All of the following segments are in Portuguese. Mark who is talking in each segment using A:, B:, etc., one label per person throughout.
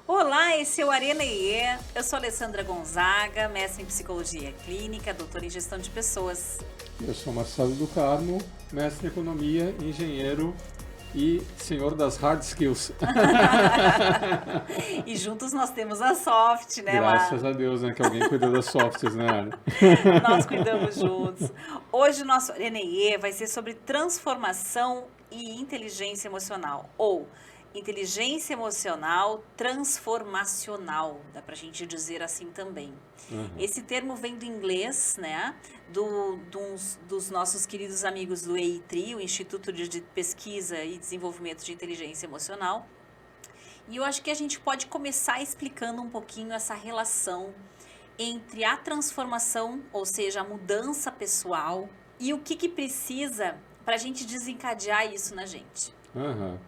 A: Olá, esse é o Arena IE. Eu sou Alessandra Gonzaga, mestre em Psicologia Clínica, doutora em Gestão de Pessoas.
B: Eu sou Marcelo do Carmo, mestre em Economia, engenheiro e senhor das hard skills.
A: E juntos nós temos a Soft, né,
B: Graças a Deus, né, que alguém cuidou das softs, né, Ali?
A: Nós cuidamos juntos. Hoje o nosso Arena IE vai ser sobre transformação e inteligência emocional, ou inteligência emocional transformacional, dá pra gente dizer assim também. Esse termo vem do inglês, né, dos nossos queridos amigos do EITRI, o Instituto de Pesquisa e Desenvolvimento de Inteligência Emocional. E eu acho que a gente pode começar explicando um pouquinho essa relação entre a transformação, ou seja, a mudança pessoal, e o que precisa para a gente desencadear isso na gente.
B: Aham.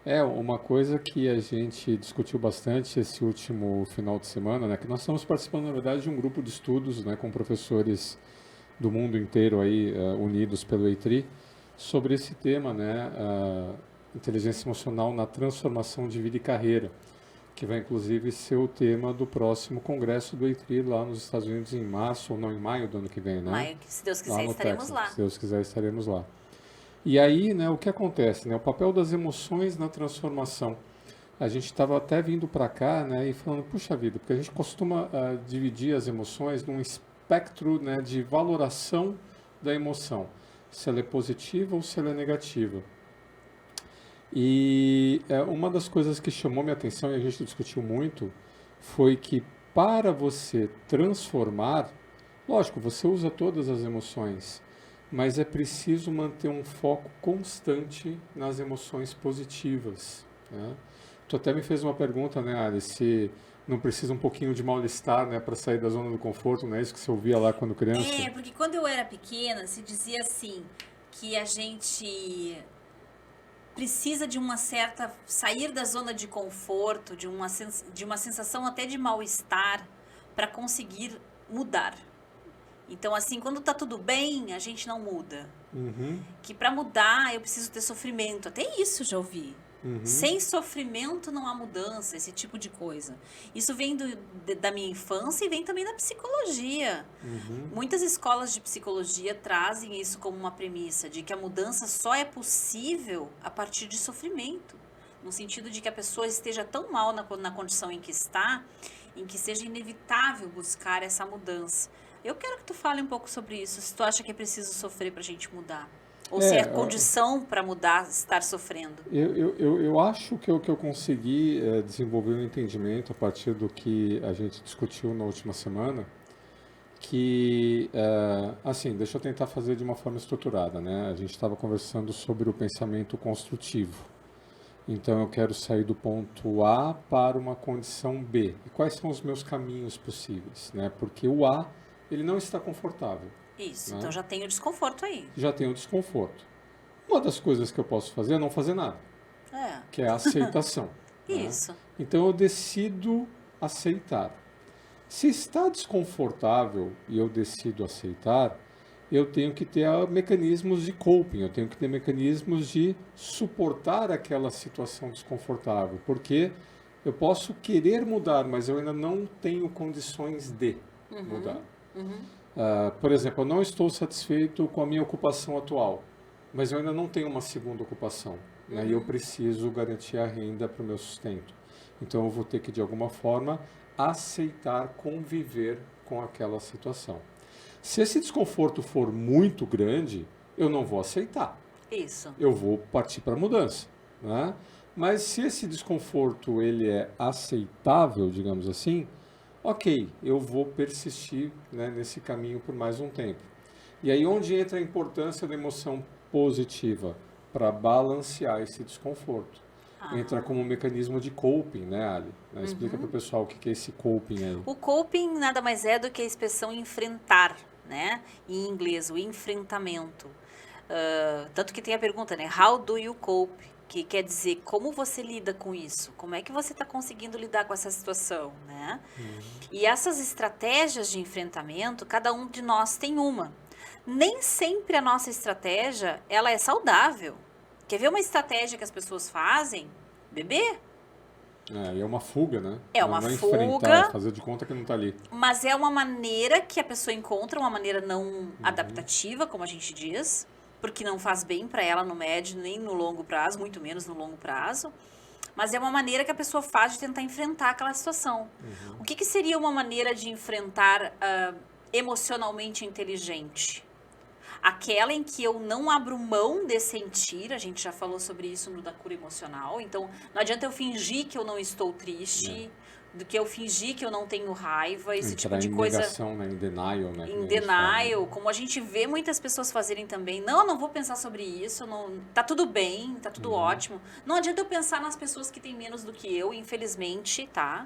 B: É, uma coisa que a gente discutiu bastante esse último final de semana, né, que nós estamos participando, na verdade, de um grupo de estudos, né, com professores do mundo inteiro aí, unidos pelo EITRI, sobre esse tema, né, inteligência emocional na transformação de vida e carreira, que vai inclusive ser o tema do próximo congresso do EITRI lá nos Estados Unidos em março, ou não, em maio do ano que vem, né?
A: Maio, se Deus
B: Lá
A: quiser,
B: no
A: estaremos
B: Texas.
A: lá.
B: Se Deus quiser, estaremos lá. E aí, né, o que acontece, né, o papel das emoções na transformação. A gente estava até vindo para cá, né, e falando, puxa vida, porque a gente costuma dividir as emoções num espectro, né, de valoração da emoção, se ela é positiva ou se ela é negativa. E uma das coisas que chamou minha atenção e a gente discutiu muito foi que para você transformar, lógico, você usa todas as emoções, mas é preciso manter um foco constante nas emoções positivas, né? Tu até me fez uma pergunta, né, Alice, se não precisa um pouquinho de mal-estar, né, para sair da zona do conforto, não é isso que você ouvia lá quando criança?
A: Porque quando eu era pequena, se dizia assim, que a gente precisa de uma certa sair da zona de conforto, de uma sensação até de mal-estar para conseguir mudar. Então, assim, quando tá tudo bem, a gente não muda.
B: Uhum,
A: Que para mudar eu preciso ter sofrimento. Até isso eu já ouvi.
B: uhum,
A: Sem sofrimento não há mudança, esse tipo de coisa. Isso vem da minha infância e vem também da psicologia.
B: uhum.
A: Muitas escolas de psicologia trazem isso como uma premissa, de que a mudança só é possível a partir de sofrimento. No sentido de que a pessoa esteja tão mal na condição em que está, em que seja inevitável buscar essa mudança. Eu quero que tu fale um pouco sobre isso, se tu acha que é preciso sofrer para a gente mudar. Ou se é
B: É,
A: condição para mudar, estar sofrendo.
B: eu acho que eu consegui desenvolver um entendimento a partir do que a gente discutiu na última semana, que, assim, deixa eu tentar fazer de uma forma estruturada, né? A gente estava conversando sobre o pensamento construtivo. Então eu quero sair do ponto A para uma condição B. E quais são os meus caminhos possíveis, né? Porque o A, ele não está confortável,
A: Isso, então
B: né?
A: já tem o desconforto aí.
B: Já tem o desconforto. Uma das coisas que eu posso fazer é não fazer nada,
A: É,
B: que é a aceitação, né?
A: isso.
B: Então eu decido aceitar. Se está desconfortável e eu decido aceitar, eu tenho que ter mecanismos de coping, eu tenho que ter mecanismos de suportar aquela situação desconfortável, porque eu posso querer mudar, mas eu ainda não tenho condições de mudar. Por exemplo, eu não estou satisfeito com a minha ocupação atual, mas eu ainda não tenho uma segunda ocupação, né? E eu preciso garantir a renda para o meu sustento. Então eu vou ter que, de alguma forma, aceitar conviver com aquela situação. Se esse desconforto for muito grande, eu não vou aceitar.
A: Isso.
B: Eu vou partir para a mudança, né? Mas se esse desconforto ele é aceitável, digamos assim, ok, eu vou persistir, né, nesse caminho por mais um tempo. E aí onde entra a importância da emoção positiva? Para balancear esse desconforto. Entra como um mecanismo de coping, né, Ali? Né? Explica para o pessoal o que é esse coping aí.
A: O coping nada mais é do que a expressão enfrentar, né? Em inglês, o enfrentamento. Tanto que tem a pergunta, né? How do you cope? Que quer dizer, como você lida com isso? Como é que você está conseguindo lidar com essa situação, né? E essas estratégias de enfrentamento, cada um de nós tem uma. Nem sempre a nossa estratégia, ela é saudável. Quer ver uma estratégia que as pessoas fazem? Beber.
B: É uma fuga, né?
A: É
B: Não
A: uma
B: é
A: fuga.
B: enfrentar, fazer de conta que não está ali.
A: Mas é uma maneira que a pessoa encontra, uma maneira não adaptativa, como a gente diz, porque não faz bem para ela no médio nem no longo prazo, muito menos no longo prazo. Mas é uma maneira que a pessoa faz de tentar enfrentar aquela situação. O que seria uma maneira de enfrentar emocionalmente inteligente? Aquela em que eu não abro mão de sentir, a gente já falou sobre isso no da cura emocional, então não adianta eu fingir que eu não estou triste, do que eu fingir que eu não tenho raiva, esse tipo de coisa.
B: Negação, né? Em denial, né?
A: Em denial, como a gente vê muitas pessoas fazerem também. Não vou pensar sobre isso, não, tá tudo bem, tá tudo ótimo. Não adianta eu pensar nas pessoas que têm menos do que eu, infelizmente, tá?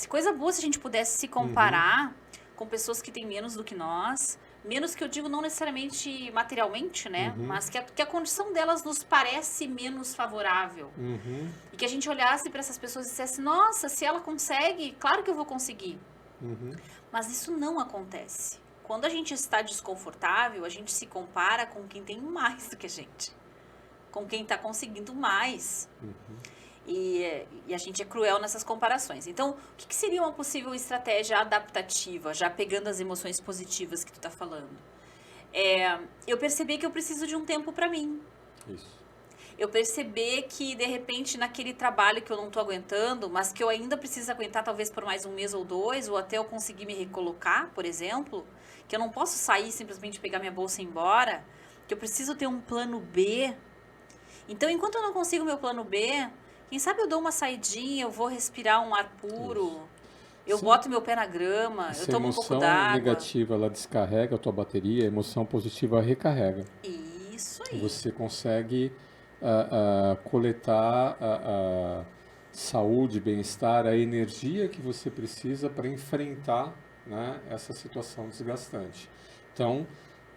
A: Coisa boa se a gente pudesse se comparar com pessoas que têm menos do que nós. Menos que eu digo não necessariamente materialmente, né? Mas que a condição delas nos parece menos favorável. E que a gente olhasse para essas pessoas e dissesse, nossa, se ela consegue, claro que eu vou conseguir. Mas isso não acontece. Quando a gente está desconfortável, a gente se compara com quem tem mais do que a gente. Com quem está conseguindo mais. E a gente é cruel nessas comparações. Então, o que seria uma possível estratégia adaptativa, já pegando as emoções positivas que tu está falando? Eu perceber que eu preciso de um tempo para mim.
B: Isso.
A: Eu perceber que, de repente, naquele trabalho que eu não estou aguentando, mas que eu ainda preciso aguentar talvez por mais 1 mês ou 2, ou até eu conseguir me recolocar, por exemplo, que eu não posso sair simplesmente pegar minha bolsa e ir embora, que eu preciso ter um plano B. Então, enquanto eu não consigo meu plano B, quem sabe eu dou uma saidinha, eu vou respirar um ar puro, eu boto meu pé na grama, eu tomo um pouco d'água.
B: A emoção negativa, ela descarrega a tua bateria, a emoção positiva recarrega.
A: Isso aí.
B: Você consegue coletar a saúde, bem-estar, a energia que você precisa para enfrentar, né, essa situação desgastante. Então,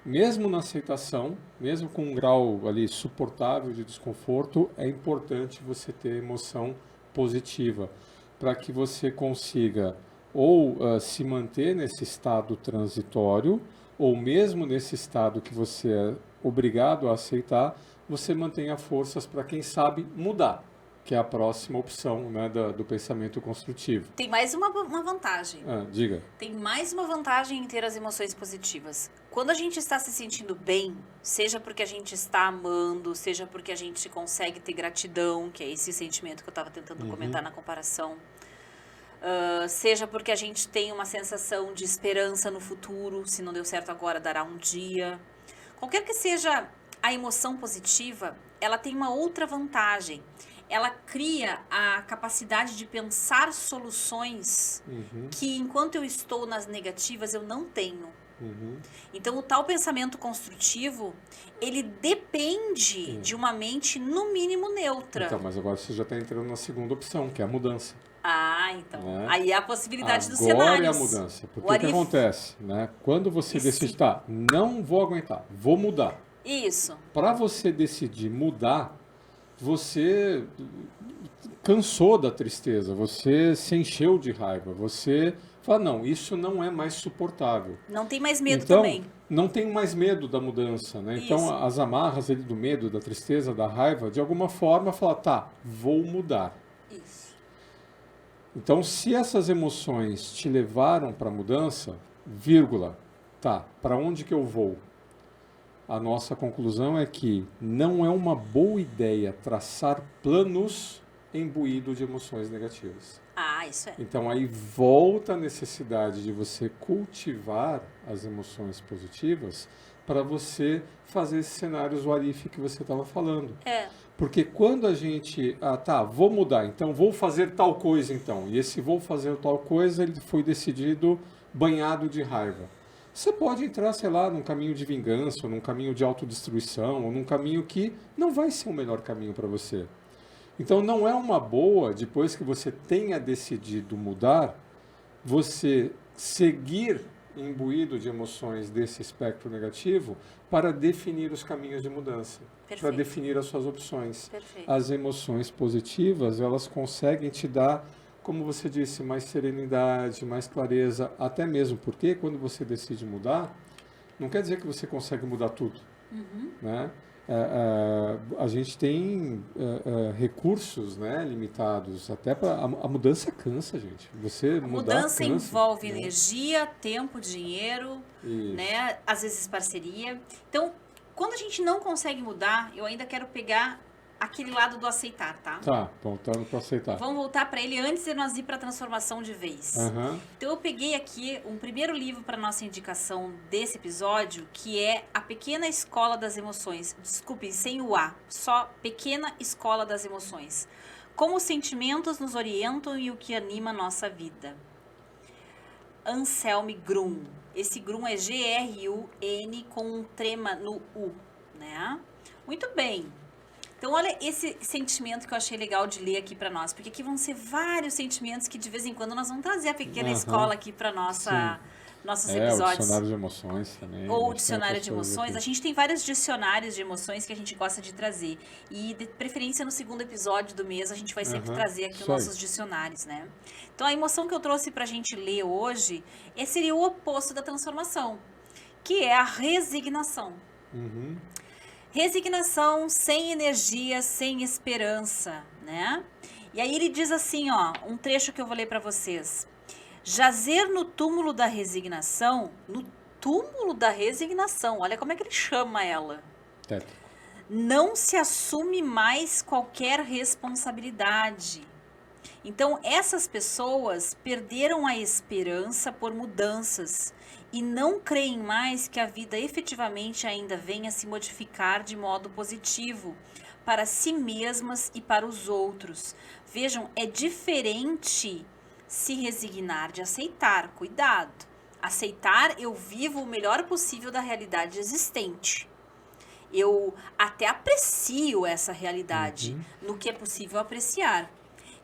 B: mesmo na aceitação, mesmo com um grau ali suportável de desconforto, é importante você ter emoção positiva para que você consiga ou se manter nesse estado transitório, ou mesmo nesse estado que você é obrigado a aceitar, você mantenha forças para, quem sabe, mudar, que é a próxima opção, né, do pensamento construtivo.
A: Tem mais uma vantagem.
B: Diga.
A: Tem mais uma vantagem em ter as emoções positivas. Quando a gente está se sentindo bem, seja porque a gente está amando, seja porque a gente consegue ter gratidão, que é esse sentimento que eu estava tentando comentar na comparação, seja porque a gente tem uma sensação de esperança no futuro, se não deu certo agora, dará um dia. Qualquer que seja a emoção positiva, ela tem uma outra vantagem. Ela cria a capacidade de pensar soluções que, enquanto eu estou nas negativas, eu não tenho. Então, o tal pensamento construtivo, ele depende de uma mente, no mínimo, neutra.
B: Então, mas agora você já está entrando na segunda opção, que é a mudança.
A: Então. Né? Aí é a possibilidade dos
B: cenários. Agora é a mudança. Porque o que acontece? Né? Quando você decide, não vou aguentar, vou mudar.
A: Isso.
B: Para você decidir mudar, você cansou da tristeza, você se encheu de raiva, você fala, não, isso não é mais suportável.
A: Não tem mais medo também.
B: Não tem mais medo da mudança, né? Então, as amarras ali do medo, da tristeza, da raiva, de alguma forma, fala, vou mudar.
A: Isso.
B: Então, se essas emoções te levaram para a mudança, para onde que eu vou? A nossa conclusão é que não é uma boa ideia traçar planos imbuídos de emoções negativas.
A: Isso é.
B: Então aí volta a necessidade de você cultivar as emoções positivas para você fazer esses cenários what if que você estava falando. Porque quando a gente, vou mudar, então vou fazer tal coisa então, e esse vou fazer tal coisa, ele foi decidido banhado de raiva. Você pode entrar, sei lá, num caminho de vingança, ou num caminho de autodestruição, ou num caminho que não vai ser o melhor caminho para você. Então, não é uma boa, depois que você tenha decidido mudar, você seguir imbuído de emoções desse espectro negativo para definir os caminhos de mudança, para definir as suas opções. As emoções positivas, elas conseguem te dar, como você disse, mais serenidade, mais clareza, até mesmo porque quando você decide mudar, não quer dizer que você consegue mudar tudo, né? a gente tem recursos, né, limitados. Até para a mudança cansa, gente. Você
A: A
B: mudar
A: mudança
B: cansa,
A: envolve
B: né?
A: energia, tempo, dinheiro,
B: Isso.
A: né? Às vezes parceria. Então, quando a gente não consegue mudar, eu ainda quero pegar aquele lado do aceitar, tá?
B: Tá, voltando para aceitar.
A: Vamos voltar para ele antes de nós ir para a transformação de vez.
B: Aham.
A: Então eu peguei aqui um primeiro livro para nossa indicação desse episódio, que é A Pequena Escola das Emoções. Desculpe, sem o A, só Pequena Escola das Emoções. Como os sentimentos nos orientam e o que anima a nossa vida. Anselm Grun. Esse Grun é G-R-U-N com um trema no U, né? Muito bem. Então, olha esse sentimento que eu achei legal de ler aqui para nós, porque aqui vão ser vários sentimentos que de vez em quando nós vamos trazer a pequena escola aqui para nossos
B: O
A: episódios.
B: dicionário de emoções também.
A: Ou o
B: Acho que
A: dicionário de
B: tem outras coisas
A: emoções. A
B: aqui.
A: gente tem vários dicionários de emoções que a gente gosta de trazer. E, de preferência, no segundo episódio do mês, a gente vai sempre trazer aqui os
B: Isso aí.
A: nossos dicionários, né? Então, a emoção que eu trouxe pra gente ler hoje seria o oposto da transformação, que é a resignação.
B: Uhum.
A: Resignação, sem energia, sem esperança, né? E aí ele diz assim, ó, um trecho que eu vou ler para vocês. Jazer no túmulo da resignação, olha como é que ele chama ela.
B: Tétrico.
A: Não se assume mais qualquer responsabilidade. Então, essas pessoas perderam a esperança por mudanças e não creem mais que a vida efetivamente ainda venha se modificar de modo positivo para si mesmas e para os outros. Vejam, é diferente se resignar de aceitar. Cuidado. Aceitar, eu vivo o melhor possível da realidade existente. Eu até aprecio essa realidade no que é possível apreciar.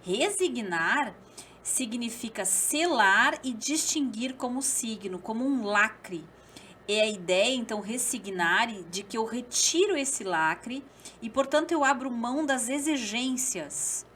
A: Resignar significa selar e distinguir como signo, como um lacre. É a ideia, então, resignar, de que eu retiro esse lacre e, portanto, eu abro mão das exigências.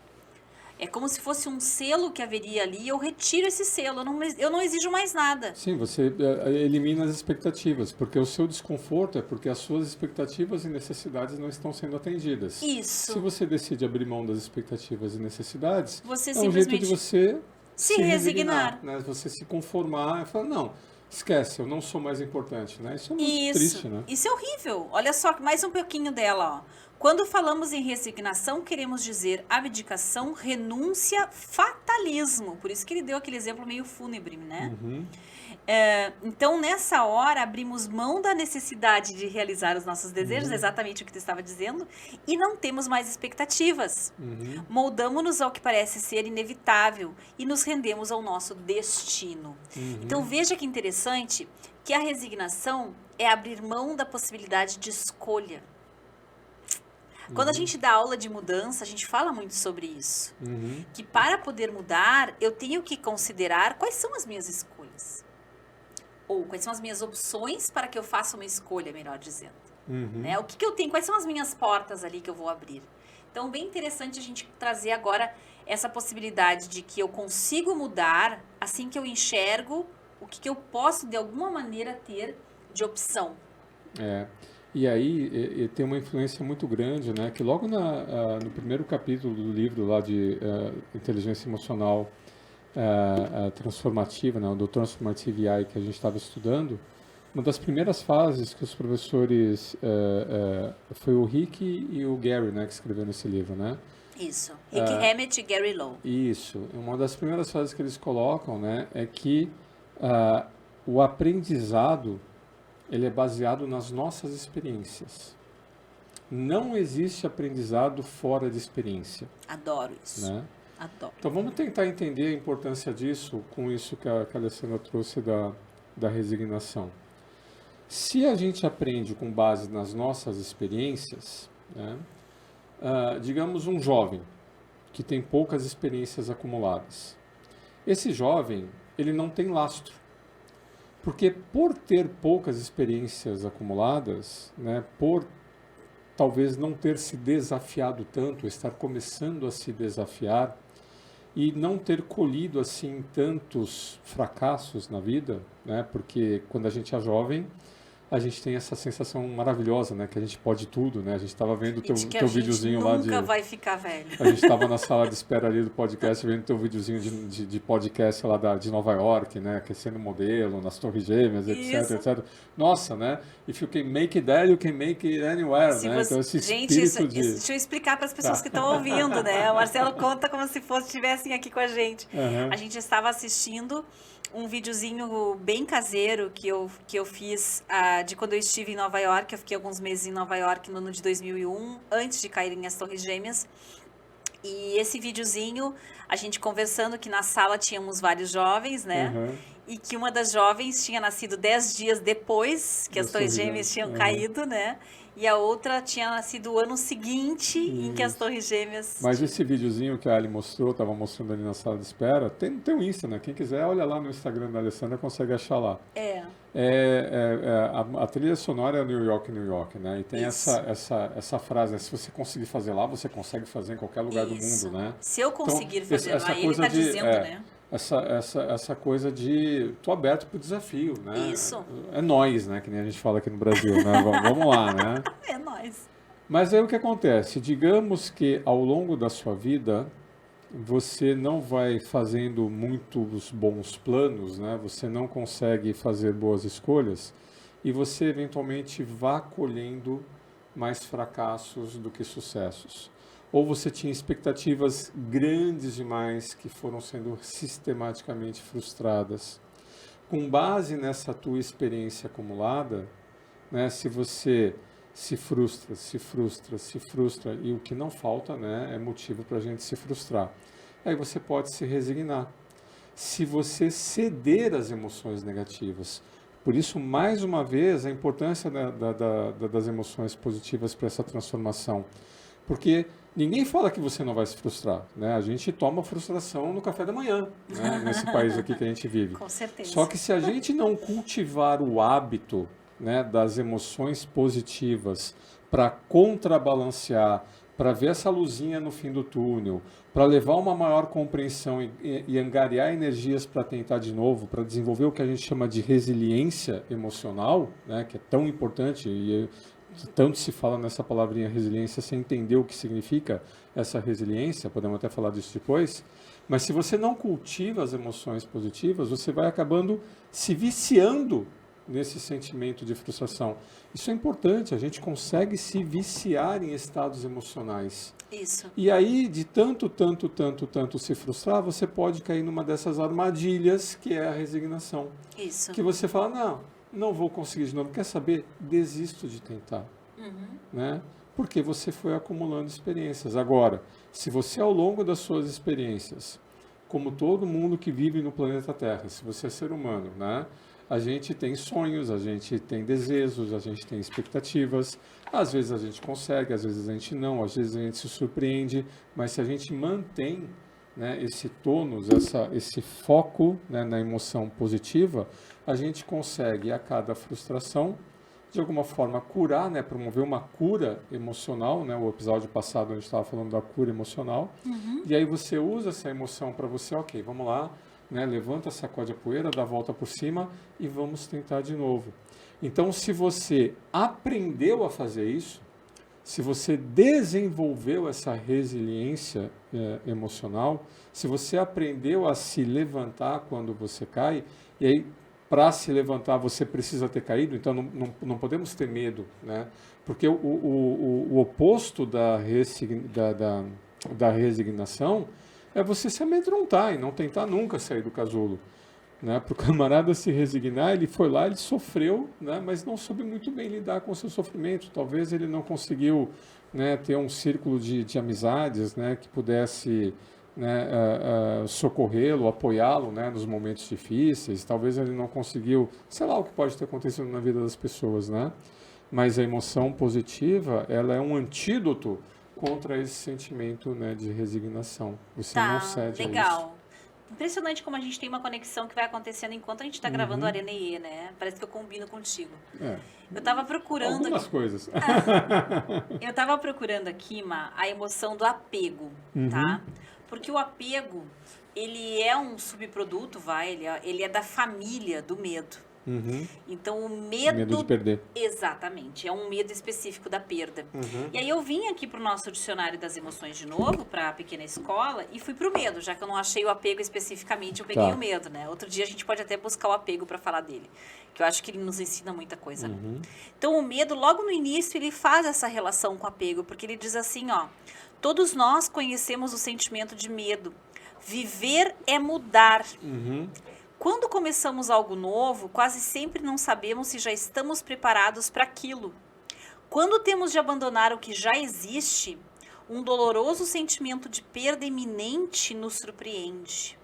A: É como se fosse um selo que haveria ali, eu retiro esse selo, eu não exijo mais nada.
B: Sim, você elimina as expectativas, porque o seu desconforto é porque as suas expectativas e necessidades não estão sendo atendidas.
A: Isso.
B: Se você decide abrir mão das expectativas e necessidades,
A: Você
B: é um jeito de você
A: se resignar,
B: né? Você se conformar e falar, não, esquece, eu não sou mais importante, né? Isso é muito triste, né?
A: Isso é horrível. Olha só, mais um pouquinho dela, ó. Quando falamos em resignação, queremos dizer abdicação, renúncia, fatalismo. Por isso que ele deu aquele exemplo meio fúnebre, né? Então, nessa hora, abrimos mão da necessidade de realizar os nossos desejos, exatamente o que tu estava dizendo, e não temos mais expectativas. Moldamos-nos ao que parece ser inevitável e nos rendemos ao nosso destino. Então, veja que interessante que a resignação é abrir mão da possibilidade de escolha. Quando a gente dá aula de mudança, a gente fala muito sobre isso. Que para poder mudar, eu tenho que considerar quais são as minhas escolhas. Ou quais são as minhas opções para que eu faça uma escolha, melhor dizendo. Né? O que eu tenho, quais são as minhas portas ali que eu vou abrir. Então, bem interessante a gente trazer agora essa possibilidade de que eu consigo mudar assim que eu enxergo o que eu posso, de alguma maneira, ter de opção.
B: E aí tem uma influência muito grande, né? Que logo no primeiro capítulo do livro lá de inteligência emocional transformativa, né? Do Transformative AI que a gente estava estudando, uma das primeiras fases que os professores foi o Rick e o Gary, né? Que escreveram esse livro, né?
A: Isso. Rick Hammett e Gary Lowe.
B: Isso. Uma das primeiras fases que eles colocam, né? É que o aprendizado ele é baseado nas nossas experiências. Não existe aprendizado fora de experiência.
A: Adoro isso.
B: Né?
A: Adoro.
B: Então vamos tentar entender a importância disso com isso que a Alessandra trouxe da resignação. Se a gente aprende com base nas nossas experiências, né, digamos um jovem que tem poucas experiências acumuladas. Esse jovem, ele não tem lastro. Porque por ter poucas experiências acumuladas, né, por talvez não ter se desafiado tanto, estar começando a se desafiar e não ter colhido assim tantos fracassos na vida, né, porque quando a gente é jovem, a gente tem essa sensação maravilhosa, né? Que a gente pode tudo, né? A gente estava vendo o teu videozinho lá de...
A: nunca vai ficar velho.
B: A gente estava na sala de espera ali do podcast, vendo teu videozinho de podcast lá de Nova York, né? Aquecendo modelo, nas Torres Gêmeas, etc, etc. Nossa, né? If you can make it there, you can make it anywhere, né? Então esse espírito de...
A: Deixa eu explicar para as pessoas que estão ouvindo, né? O Marcelo conta como se estivessem aqui com a gente. A gente estava assistindo um videozinho bem caseiro que eu fiz de quando eu estive em Nova York. Eu fiquei alguns meses em Nova York no ano de 2001, antes de caírem as Torres Gêmeas. E esse videozinho, a gente conversando que na sala tínhamos vários jovens, né? E que uma das jovens tinha nascido 10 dias depois que as Torres Gêmeas tinham caído, né? E a outra tinha nascido o ano seguinte em que as Torres Gêmeas...
B: Mas esse videozinho que a Ali mostrou, estava mostrando ali na sala de espera, tem um Insta, né? Quem quiser, olha lá no Instagram da Alessandra, consegue achar lá. A trilha sonora é New York, New York, né? E tem essa frase, né? Se você conseguir fazer lá, você consegue fazer em qualquer lugar do mundo, né?
A: Se eu conseguir fazer lá, ele está dizendo, né?
B: Essa coisa de tô aberto para o desafio, né?
A: Isso.
B: É nós, né? Que nem a gente fala aqui no Brasil, né? Vamos lá, né?
A: É nós.
B: Mas aí o que acontece? Digamos que ao longo da sua vida você não vai fazendo muitos bons planos, né? Você não consegue fazer boas escolhas e você eventualmente vá colhendo mais fracassos do que sucessos. Ou você tinha expectativas grandes demais que foram sendo sistematicamente frustradas. Com base nessa tua experiência acumulada, né, se você se frustra, e o que não falta, né, é motivo para a gente se frustrar. Aí você pode se resignar. Se você ceder às emoções negativas. Por isso, mais uma vez, a importância das emoções positivas para essa transformação. Porque ninguém fala que você não vai se frustrar, né? A gente toma frustração no café da manhã, né? Nesse país aqui que a gente vive.
A: Com certeza.
B: Só que se a gente não cultivar o hábito, né, das emoções positivas para contrabalancear, para ver essa luzinha no fim do túnel, para levar uma maior compreensão e angariar energias para tentar de novo, para desenvolver o que a gente chama de resiliência emocional, né, que é tão importante e tanto se fala nessa palavrinha resiliência sem entender o que significa essa resiliência, podemos até falar disso depois, mas se você não cultiva as emoções positivas, você vai acabando se viciando nesse sentimento de frustração. Isso é importante, a gente consegue se viciar em estados emocionais.
A: Isso.
B: E aí, de tanto se frustrar, você pode cair numa dessas armadilhas que é a resignação.
A: Isso.
B: Que você fala, não vou conseguir de novo. Quer saber? Desisto de tentar. Né? Porque você foi acumulando experiências. Agora, se você ao longo das suas experiências, como todo mundo que vive no planeta Terra, se você é ser humano, né? A gente tem sonhos, a gente tem desejos, a gente tem expectativas. Às vezes a gente consegue, às vezes a gente não, às vezes a gente se surpreende. Mas se a gente mantém, né, esse tônus, esse foco, né, na emoção positiva, a gente consegue a cada frustração, de alguma forma, curar, né, promover uma cura emocional, né, o episódio passado a gente estava falando da cura emocional, e aí você usa essa emoção para você, ok, vamos lá, né, levanta, sacode a poeira, dá a volta por cima e vamos tentar de novo. Então, se você aprendeu a fazer isso, se você desenvolveu essa resiliência emocional, se você aprendeu a se levantar quando você cai, e aí para se levantar você precisa ter caído, então não podemos ter medo, né? Porque o oposto da resignação é você se amedrontar e não tentar nunca sair do casulo. Né? Para o camarada se resignar, ele foi lá, ele sofreu, né? Mas não soube muito bem lidar com o seu sofrimento. Talvez ele não conseguiu, né, ter um círculo de amizades, né, que pudesse, né, socorrê-lo, apoiá-lo, né, nos momentos difíceis. Talvez ele não conseguiu, sei lá o que pode ter acontecido na vida das pessoas, né? Mas a emoção positiva, ela é um antídoto contra esse sentimento, né, de resignação. Você não cede a isso.
A: Legal. Impressionante como a gente tem uma conexão que vai acontecendo enquanto a gente está gravando o Arena IE, né? Parece que eu combino contigo. Eu estava procurando...
B: Algumas coisas.
A: Eu estava procurando aqui, a emoção do apego, tá? Porque o apego, ele é um subproduto, ele é da família do medo,
B: Uhum.
A: Então, o medo...
B: Medo de perder.
A: Exatamente, é um medo específico da perda.
B: Uhum.
A: E aí eu vim aqui para o nosso dicionário das emoções de novo, para a pequena escola, e fui para o medo, já que eu não achei o apego especificamente, eu peguei
B: Tá.
A: o medo, né? Outro dia a gente pode até buscar o apego para falar dele, que eu acho que ele nos ensina muita coisa. Né?
B: Uhum.
A: Então, o medo, logo no início, ele faz essa relação com o apego, porque ele diz assim, ó, todos nós conhecemos o sentimento de medo. Viver é mudar.
B: Uhum.
A: Quando começamos algo novo, quase sempre não sabemos se já estamos preparados para aquilo. Quando temos de abandonar o que já existe, um doloroso sentimento de perda iminente nos surpreende.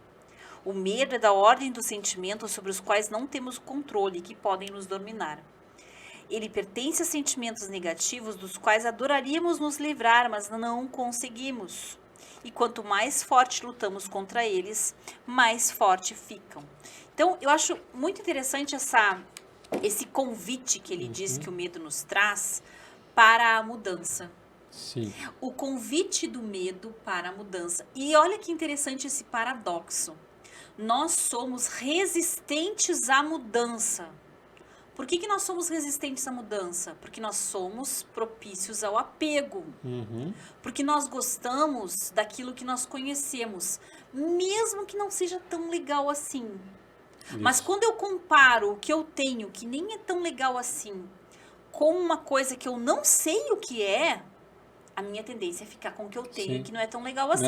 A: O medo é da ordem dos sentimentos sobre os quais não temos controle e que podem nos dominar. Ele pertence a sentimentos negativos dos quais adoraríamos nos livrar, mas não conseguimos. E quanto mais forte lutamos contra eles, mais forte ficam. Então, eu acho muito interessante esse convite que ele diz que o medo nos traz para a mudança.
B: Sim.
A: O convite do medo para a mudança. E olha que interessante esse paradoxo. Nós somos resistentes à mudança. Por que nós somos resistentes à mudança? Porque nós somos propícios ao apego.
B: Uhum.
A: Porque nós gostamos daquilo que nós conhecemos, mesmo que não seja tão legal assim. Mas
B: Isso.
A: quando eu comparo o que eu tenho, que nem é tão legal assim, com uma coisa que eu não sei o que é, a minha tendência é ficar com o que eu tenho,
B: Sim.
A: que não é tão legal assim.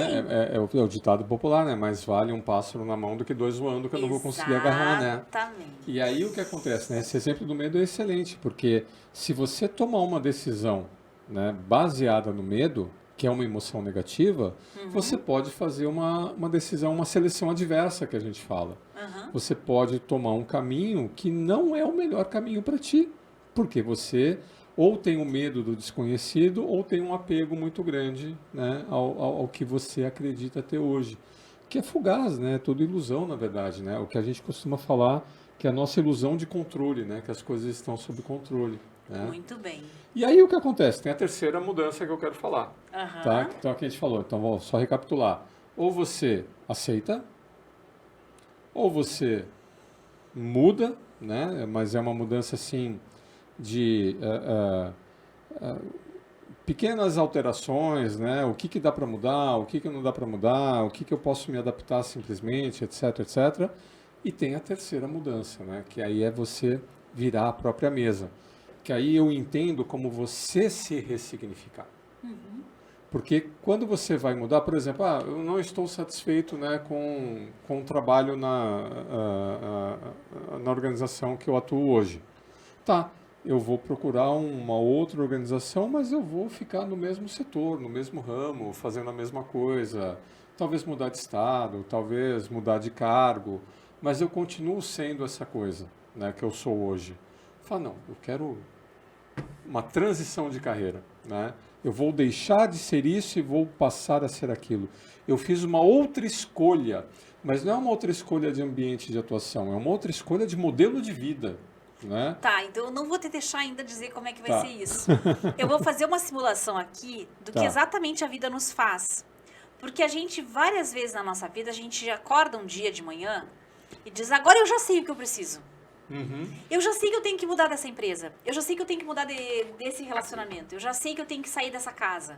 B: É o ditado popular, né? Mais vale um pássaro na mão do que dois voando, que eu não vou conseguir agarrar, né?
A: Exatamente.
B: E aí o que acontece, né? Esse exemplo do medo é excelente, porque se você tomar uma decisão, né, baseada no medo, que é uma emoção negativa, você pode fazer uma decisão, uma seleção adversa, que a gente fala. Você pode tomar um caminho que não é o melhor caminho para ti, porque você ou tem o medo do desconhecido ou tem um apego muito grande, né, ao que você acredita ter hoje, que é fugaz, né? É tudo ilusão, na verdade, né? O que a gente costuma falar que é a nossa ilusão de controle, né? Que as coisas estão sob controle, né?
A: Muito bem.
B: E aí o que acontece? Tem a terceira mudança que eu quero falar,
A: Aham.
B: tá? Então aqui a gente falou, então vou só recapitular. Ou você aceita, ou você muda, né? Mas é uma mudança assim de pequenas alterações, né? O que dá para mudar, o que não dá para mudar, o que eu posso me adaptar simplesmente, etc, etc. E tem a terceira mudança, né? Que aí é você virar a própria mesa. Que aí eu entendo como você se ressignificar. Porque quando você vai mudar, por exemplo, eu não estou satisfeito, né, com o trabalho na organização que eu atuo hoje. Tá, eu vou procurar uma outra organização, mas eu vou ficar no mesmo setor, no mesmo ramo, fazendo a mesma coisa. Talvez mudar de estado, talvez mudar de cargo, mas eu continuo sendo essa coisa, né, que eu sou hoje. Fala, não, eu quero uma transição de carreira, né? Eu vou deixar de ser isso e vou passar a ser aquilo. Eu fiz uma outra escolha, mas não é uma outra escolha de ambiente de atuação, é uma outra escolha de modelo de vida, né?
A: Tá, então eu não vou te deixar ainda dizer como é que vai
B: Tá.
A: ser isso. Eu vou fazer uma simulação aqui do que
B: Tá.
A: exatamente a vida nos faz. Porque a gente, várias vezes na nossa vida, a gente acorda um dia de manhã e diz, agora eu já sei o que eu preciso. Eu já sei que eu tenho que mudar dessa empresa. Eu já sei que eu tenho que mudar desse relacionamento. Eu já sei que eu tenho que sair dessa casa.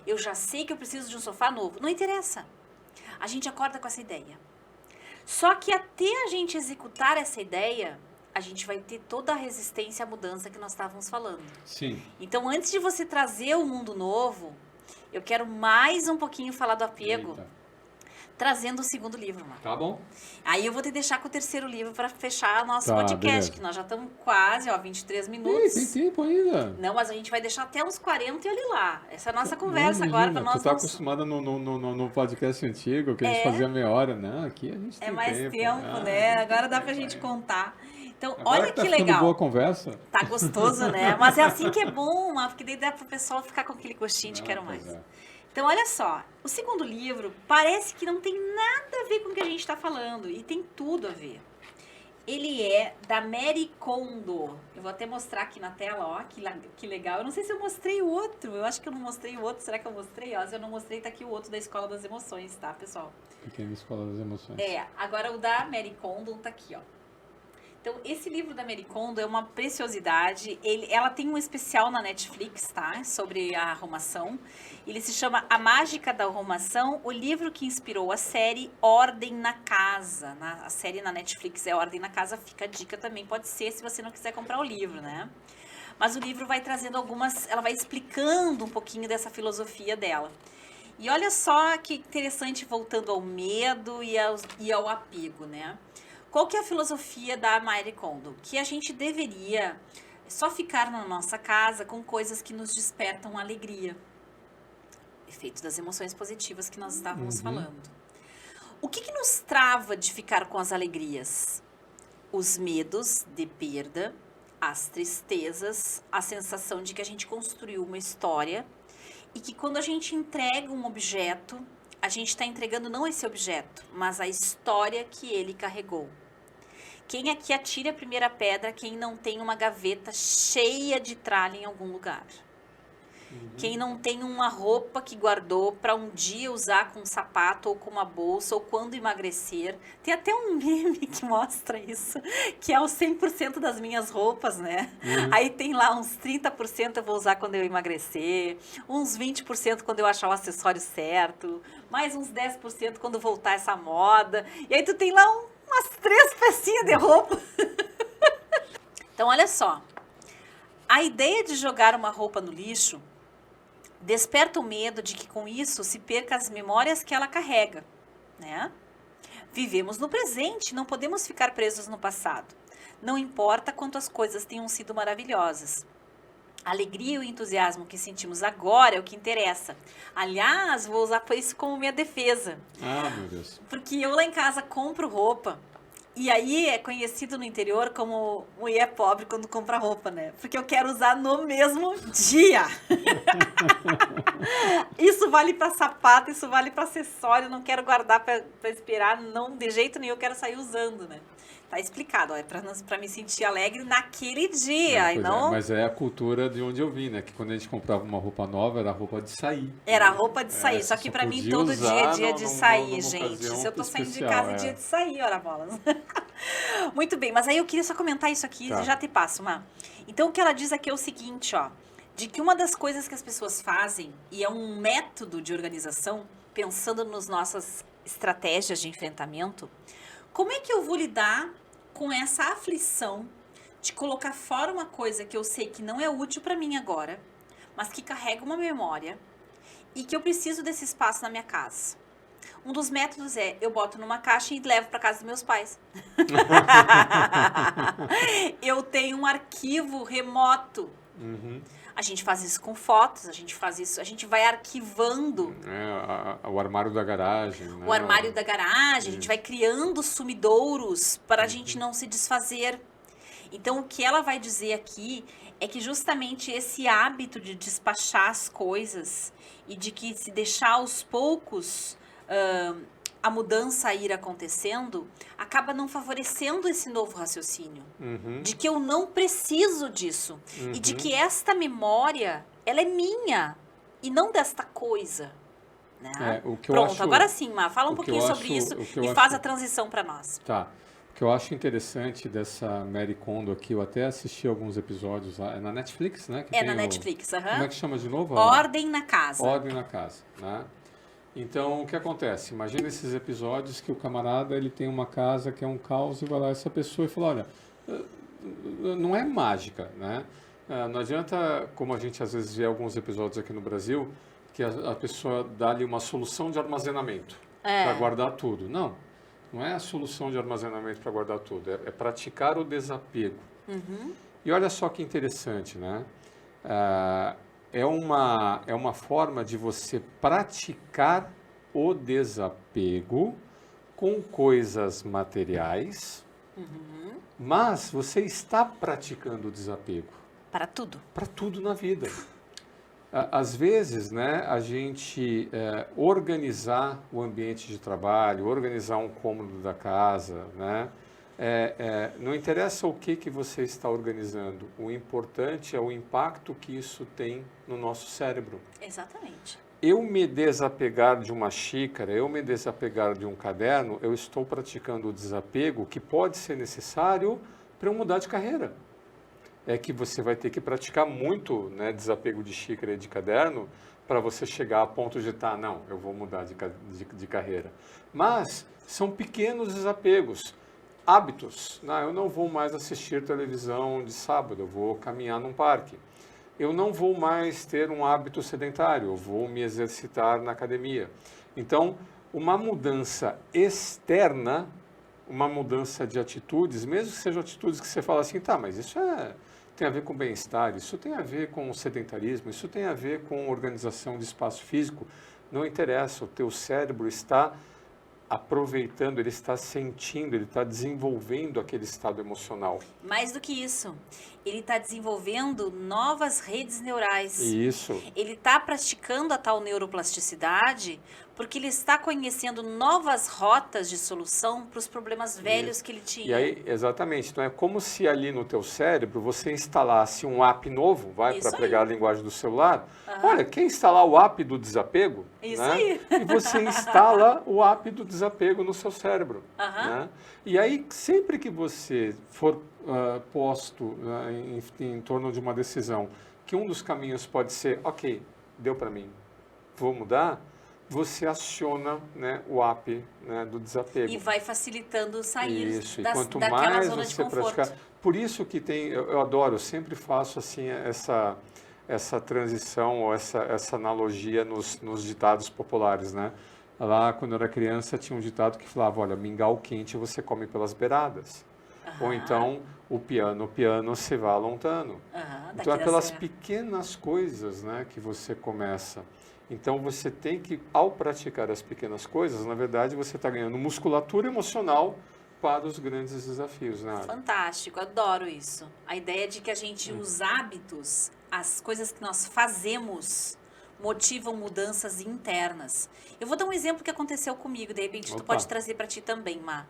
A: Eu já sei que eu preciso de um sofá novo. Não interessa. A gente acorda com essa ideia. Só que até a gente executar essa ideia, a gente vai ter toda a resistência à mudança que nós estávamos falando.
B: Sim.
A: Então, antes de você trazer o mundo novo, eu quero mais um pouquinho falar do apego,
B: Eita.
A: trazendo o segundo livro, Marco.
B: Tá bom.
A: Aí eu vou te deixar com o terceiro livro para fechar o nosso
B: Tá,
A: podcast,
B: beleza.
A: que nós já estamos quase, 23
B: Ih,
A: minutos.
B: tem tempo ainda.
A: Não, mas a gente vai deixar até uns 40 e olhe lá. Essa é a nossa conversa
B: Não,
A: agora
B: imagina,
A: para nós
B: tu tá
A: não...
B: acostumada no podcast antigo, que a gente fazia meia hora. Não, aqui a gente tem
A: É mais tempo,
B: Ah,
A: né? Agora dá pra gente contar. Então,
B: Agora
A: olha
B: que tá
A: que
B: ficando
A: legal.
B: boa a conversa.
A: Tá gostoso, né? Mas é assim que é bom, porque daí dá pro pessoal ficar com aquele gostinho de quero mais.
B: Pois é.
A: Então, olha só, o segundo livro parece que não tem nada a ver com o que a gente está falando, e tem tudo a ver. Ele é da Mary Kondo. Eu vou até mostrar aqui na tela, ó, que legal. Eu não sei se eu mostrei o outro, eu acho que eu não mostrei o outro. Será que eu mostrei? Ó, se eu não mostrei, tá aqui o outro da Escola das Emoções, tá, pessoal?
B: Pequena Escola das Emoções.
A: Agora o da Mary Kondo tá aqui, ó. Então, esse livro da Marie Kondo é uma preciosidade. Ela tem um especial na Netflix, tá? Sobre a arrumação. Ele se chama A Mágica da Arrumação, o livro que inspirou a série Ordem na Casa. A série na Netflix é Ordem na Casa, fica a dica também. Pode ser se você não quiser comprar o livro, né? Mas o livro vai trazendo ela vai explicando um pouquinho dessa filosofia dela. E olha só que interessante, voltando ao medo e ao apego, né? Qual que é a filosofia da Marie Kondo? Que a gente deveria só ficar na nossa casa com coisas que nos despertam alegria. Efeito das emoções positivas que nós estávamos falando. O que nos trava de ficar com as alegrias? Os medos de perda, as tristezas, a sensação de que a gente construiu uma história e que quando a gente entrega um objeto, a gente está entregando não esse objeto, mas a história que ele carregou. Quem aqui atira a primeira pedra, quem não tem uma gaveta cheia de tralha em algum lugar? Quem não tem uma roupa que guardou para um dia usar com um sapato ou com uma bolsa ou quando emagrecer. Tem até um meme que mostra isso, que é os 100% das minhas roupas, né? Aí tem lá uns 30% eu vou usar quando eu emagrecer, uns 20% quando eu achar o acessório certo, mais uns 10% quando voltar essa moda. E aí tu tem lá umas 3 pecinhas de roupa. Então, olha só. A ideia de jogar uma roupa no lixo desperta o medo de que com isso se perca as memórias que ela carrega, né? Vivemos no presente, não podemos ficar presos no passado. Não importa quanto as coisas tenham sido maravilhosas. A alegria e o entusiasmo que sentimos agora é o que interessa. Aliás, vou usar isso como minha defesa.
B: Ah, meu Deus.
A: Porque eu lá em casa compro roupa. E aí é conhecido no interior como mulher pobre quando compra roupa, né? Porque eu quero usar no mesmo dia. Isso vale para sapato, isso vale para acessório, não quero guardar para esperar, não, de jeito nenhum eu quero sair usando, né? Tá explicado, ó, é para me sentir alegre naquele dia, e não...
B: Mas é a cultura de onde eu vim, né? Que quando a gente comprava uma roupa nova, era roupa de sair.
A: Era roupa de sair, só que para mim todo dia é dia de sair, gente. Se eu tô saindo de casa, é dia de sair, ora bolas. Muito bem, mas aí eu queria só comentar isso aqui, já te passo, Má. Então, o que ela diz aqui é o seguinte, ó, de que uma das coisas que as pessoas fazem, e é um método de organização, pensando nas nossas estratégias de enfrentamento, como é que eu vou lidar com essa aflição de colocar fora uma coisa que eu sei que não é útil para mim agora, mas que carrega uma memória e que eu preciso desse espaço na minha casa? Um dos métodos é, eu boto numa caixa e levo para casa dos meus pais. Eu tenho um arquivo remoto. A gente faz isso com fotos, a gente vai arquivando.
B: O armário da garagem. Né?
A: O armário da garagem, a gente vai criando sumidouros para a gente não se desfazer. Então, o que ela vai dizer aqui é que justamente esse hábito de despachar as coisas e de que se deixar aos poucos a mudança ir acontecendo, acaba não favorecendo esse novo raciocínio. De que eu não preciso disso. E de que esta memória, ela é minha e não desta coisa. Né? Pronto, agora sim, Má, fala um pouquinho sobre isso e faz a transição para nós.
B: Tá. O que eu acho interessante dessa Marie Kondo aqui, eu até assisti alguns episódios lá, é na Netflix, né?
A: É na Netflix,
B: Como é que chama de novo?
A: Ordem na Casa.
B: Ordem na Casa, né? Então, o que acontece? Imagina esses episódios que o camarada ele tem uma casa que é um caos e vai lá essa pessoa e fala, olha, não é mágica, né? Não adianta, como a gente às vezes vê alguns episódios aqui no Brasil, que a pessoa dá-lhe uma solução de armazenamento para guardar tudo. Não é a solução de armazenamento para guardar tudo, é praticar o desapego. E olha só que interessante, né? É uma forma de você praticar o desapego com coisas materiais, mas você está praticando o desapego.
A: Para tudo.
B: Para tudo na vida. Às vezes, né, a gente organizar o ambiente de trabalho, organizar um cômodo da casa, né? Não interessa o que você está organizando, o importante é o impacto que isso tem no nosso cérebro.
A: Exatamente.
B: Eu me desapegar de uma xícara, eu me desapegar de um caderno, eu estou praticando o desapego que pode ser necessário para eu mudar de carreira. É que você vai ter que praticar muito, né, desapego de xícara e de caderno para você chegar a ponto de não, eu vou mudar de carreira. Mas são pequenos desapegos, hábitos. Não, eu não vou mais assistir televisão de sábado, eu vou caminhar num parque. Eu não vou mais ter um hábito sedentário, eu vou me exercitar na academia. Então, uma mudança externa, uma mudança de atitudes, mesmo que sejam atitudes que você fala assim, mas isso tem a ver com bem-estar, isso tem a ver com sedentarismo, isso tem a ver com organização de espaço físico, não interessa, o teu cérebro está aproveitando, ele está sentindo, ele está desenvolvendo aquele estado emocional.
A: Mais do que isso, ele está desenvolvendo novas redes neurais.
B: Isso.
A: Ele está praticando a tal neuroplasticidade porque ele está conhecendo novas rotas de solução para os problemas velhos que ele tinha.
B: E aí, exatamente, então é como se ali no teu cérebro você instalasse um app novo, para pegar a linguagem do celular. Olha, quer instalar o app do desapego?
A: Isso
B: né?
A: aí.
B: E você instala o app do desapego no seu cérebro. Né? E aí, sempre que você for posto em torno de uma decisão, que um dos caminhos pode ser, ok, deu para mim, vou mudar, você aciona, né, o app, né, do desapego.
A: E vai facilitando sair
B: isso.
A: Das,
B: e quanto
A: daquela
B: mais
A: zona
B: você
A: de conforto.
B: praticar. Por isso que eu adoro, eu sempre faço assim essa transição ou essa analogia nos ditados populares, né? Lá, quando eu era criança, tinha um ditado que falava, olha, mingau quente você come pelas beiradas. Ou então, o piano se va lontano. Então, é pelas pequenas coisas, né, que você começa. Então, você tem que, ao praticar as pequenas coisas, na verdade, você está ganhando musculatura emocional para os grandes desafios, né?
A: Fantástico, adoro isso. A ideia de que a gente, os hábitos, as coisas que nós fazemos, motivam mudanças internas. Eu vou dar um exemplo que aconteceu comigo, de repente tu pode trazer para ti também, Má.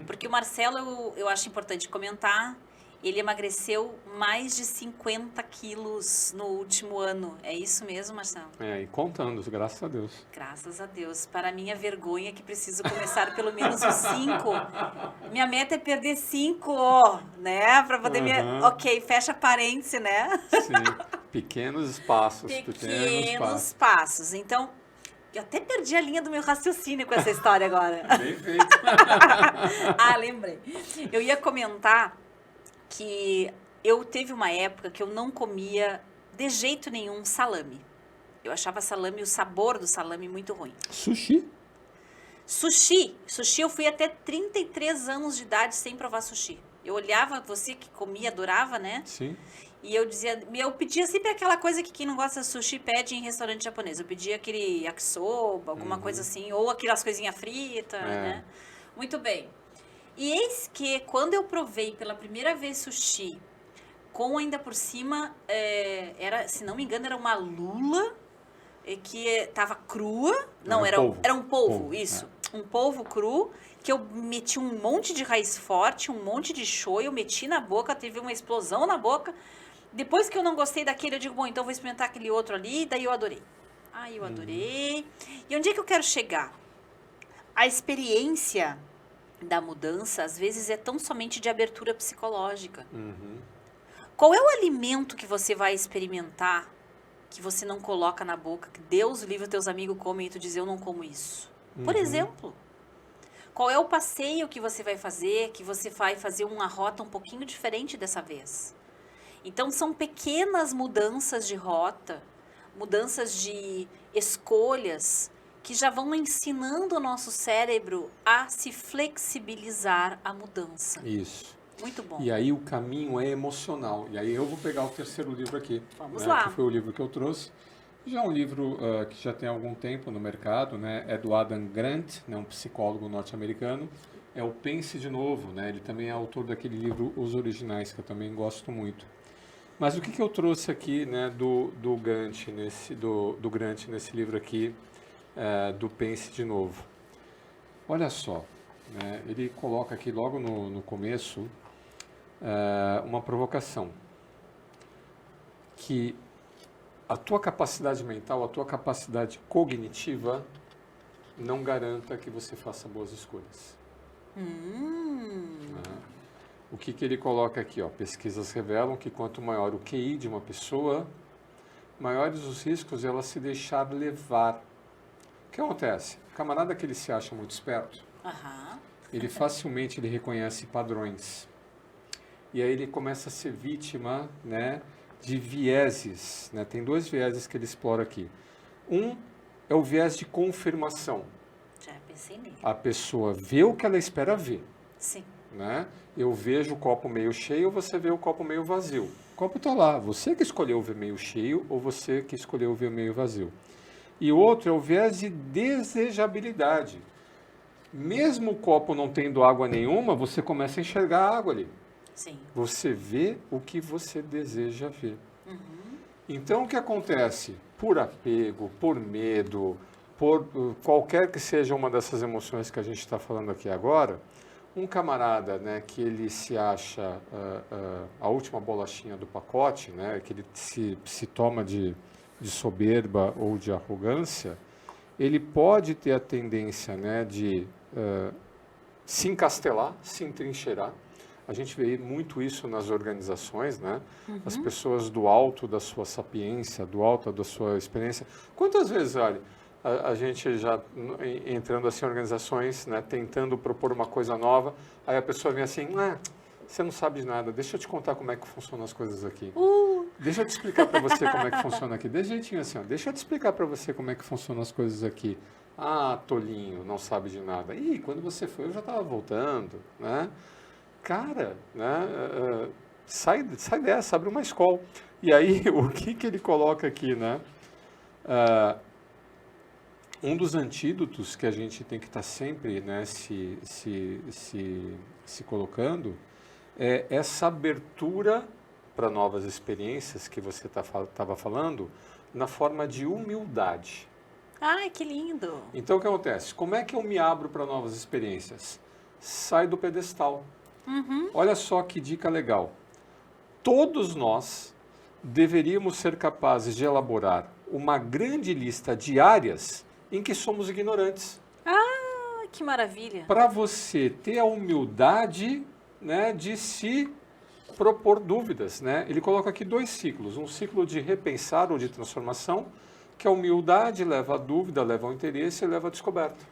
A: Porque o Marcelo, eu acho importante comentar, ele emagreceu mais de 50 quilos no último ano. É isso mesmo, Marcelo?
B: E contando, graças a Deus.
A: Graças a Deus. Para minha vergonha, que preciso começar pelo menos os 5. Minha meta é perder 5, né? Para poder Ok, fecha parêntese, né?
B: Sim, pequenos passos.
A: Pequenos passos. Então, eu até perdi a linha do meu raciocínio com essa história agora.
B: Bem feito.
A: Lembrei. Eu ia comentar que eu teve uma época que eu não comia de jeito nenhum salame. Eu achava salame, o sabor do salame muito ruim.
B: Sushi?
A: Sushi eu fui até 33 anos de idade sem provar sushi. Eu olhava você que comia, adorava, né?
B: Sim.
A: E eu pedia sempre aquela coisa que quem não gosta de sushi pede em restaurante japonês. Eu pedia aquele yakisoba, alguma coisa assim, ou aquelas coisinhas fritas, né? Muito bem. E eis que, quando eu provei pela primeira vez sushi, com ainda por cima, se não me engano, era uma lula que estava crua. Não, era um polvo, isso. Um polvo cru, que eu meti um monte de raiz forte, um monte de shoyu, eu meti na boca, teve uma explosão na boca. Depois que eu não gostei daquele, eu digo, bom, então eu vou experimentar aquele outro ali, daí eu adorei. Eu adorei. E onde é que eu quero chegar? A experiência da mudança, às vezes, é tão somente de abertura psicológica. Qual é o alimento que você vai experimentar que você não coloca na boca, que Deus livre, teus amigos comem e tu diz, eu não como isso? Por exemplo, qual é o passeio que você vai fazer, que você vai fazer uma rota um pouquinho diferente dessa vez? Então, são pequenas mudanças de rota, mudanças de escolhas, que já vão ensinando o nosso cérebro a se flexibilizar à mudança.
B: Isso.
A: Muito bom.
B: E aí o caminho é emocional. E aí eu vou pegar o terceiro livro aqui.
A: Vamos lá.
B: Que foi o livro que eu trouxe. Já é um livro que já tem algum tempo no mercado, né? É do Adam Grant, né? Um psicólogo norte-americano. É o Pense de Novo, né? Ele também é autor daquele livro Os Originais, que eu também gosto muito. Mas o que eu trouxe aqui, né? Do Grant nesse livro aqui, do Pense de Novo. Olha só, né, ele coloca aqui logo no começo uma provocação, que a tua capacidade mental, a tua capacidade cognitiva não garanta que você faça boas escolhas. O que ele coloca aqui? Ó, pesquisas revelam que quanto maior o QI de uma pessoa, maiores os riscos de ela se deixar levar. O que acontece? O camarada que ele se acha muito esperto, ele facilmente ele reconhece padrões. E aí ele começa a ser vítima, né, de vieses. Né? Tem 2 vieses que ele explora aqui. Um é o viés de confirmação.
A: Já pensei nele.
B: A pessoa vê o que ela espera ver.
A: Sim.
B: Né? Eu vejo o copo meio cheio, você vê o copo meio vazio. O copo está lá. Você que escolheu ver meio cheio ou você que escolheu ver meio vazio. E o outro é o viés de desejabilidade. Mesmo o copo não tendo água nenhuma, você começa a enxergar a água ali.
A: Sim.
B: Você vê o que você deseja ver. Então, o que acontece? Por apego, por medo, por qualquer que seja uma dessas emoções que a gente está falando aqui agora, um camarada, né, que ele se acha a última bolachinha do pacote, né, que ele se toma de soberba ou de arrogância, ele pode ter a tendência, né, de se encastelar, se entrincheirar. A gente vê muito isso nas organizações, né? As pessoas do alto da sua sapiência, do alto da sua experiência. Quantas vezes, olha, a gente já entrando assim em organizações, né, tentando propor uma coisa nova, aí a pessoa vem assim, você não sabe de nada, deixa eu te contar como é que funcionam as coisas aqui. Deixa eu te explicar para você como é que funciona aqui. Desse jeitinho assim, ó, deixa eu te explicar para você como é que funcionam as coisas aqui. Ah, tolinho, não sabe de nada. Ih, quando você foi, eu já estava voltando, né? Cara, né, sai dessa, abre uma escola. E aí, o que ele coloca aqui, né? Um dos antídotos que a gente tem que estar sempre, né, se colocando é essa abertura para novas experiências que você estava falando, na forma de humildade.
A: Ai, que lindo!
B: Então, o que acontece? Como é que eu me abro para novas experiências? Sai do pedestal. Olha só que dica legal. Todos nós deveríamos ser capazes de elaborar uma grande lista de áreas em que somos ignorantes.
A: Ah, que maravilha!
B: Para você ter a humildade, né, de se propor dúvidas. Né? Ele coloca aqui 2 ciclos. Um ciclo de repensar ou de transformação, que a humildade leva à dúvida, leva ao interesse e leva à descoberta.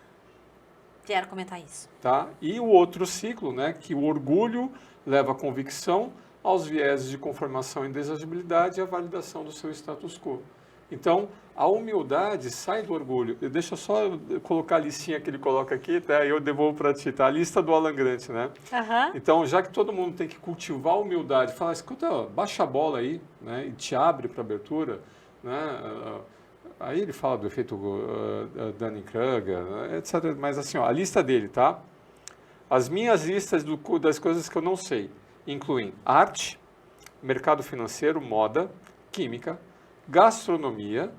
A: Quero comentar isso.
B: Tá? E o outro ciclo, né, que o orgulho leva à convicção, aos vieses de conformação e desejabilidade e à validação do seu status quo. Então, a humildade sai do orgulho. Deixa eu só colocar a listinha que ele coloca aqui, tá? Eu devolvo para ti, tá? A lista do Alan Grant, né? Então, já que todo mundo tem que cultivar a humildade, fala, escuta, baixa a bola aí, né? E te abre para abertura, né? Aí ele fala do efeito Dunning-Kruger, etc. Mas assim, ó, a lista dele, tá? As minhas listas das coisas que eu não sei incluem arte, mercado financeiro, moda, química, gastronomia,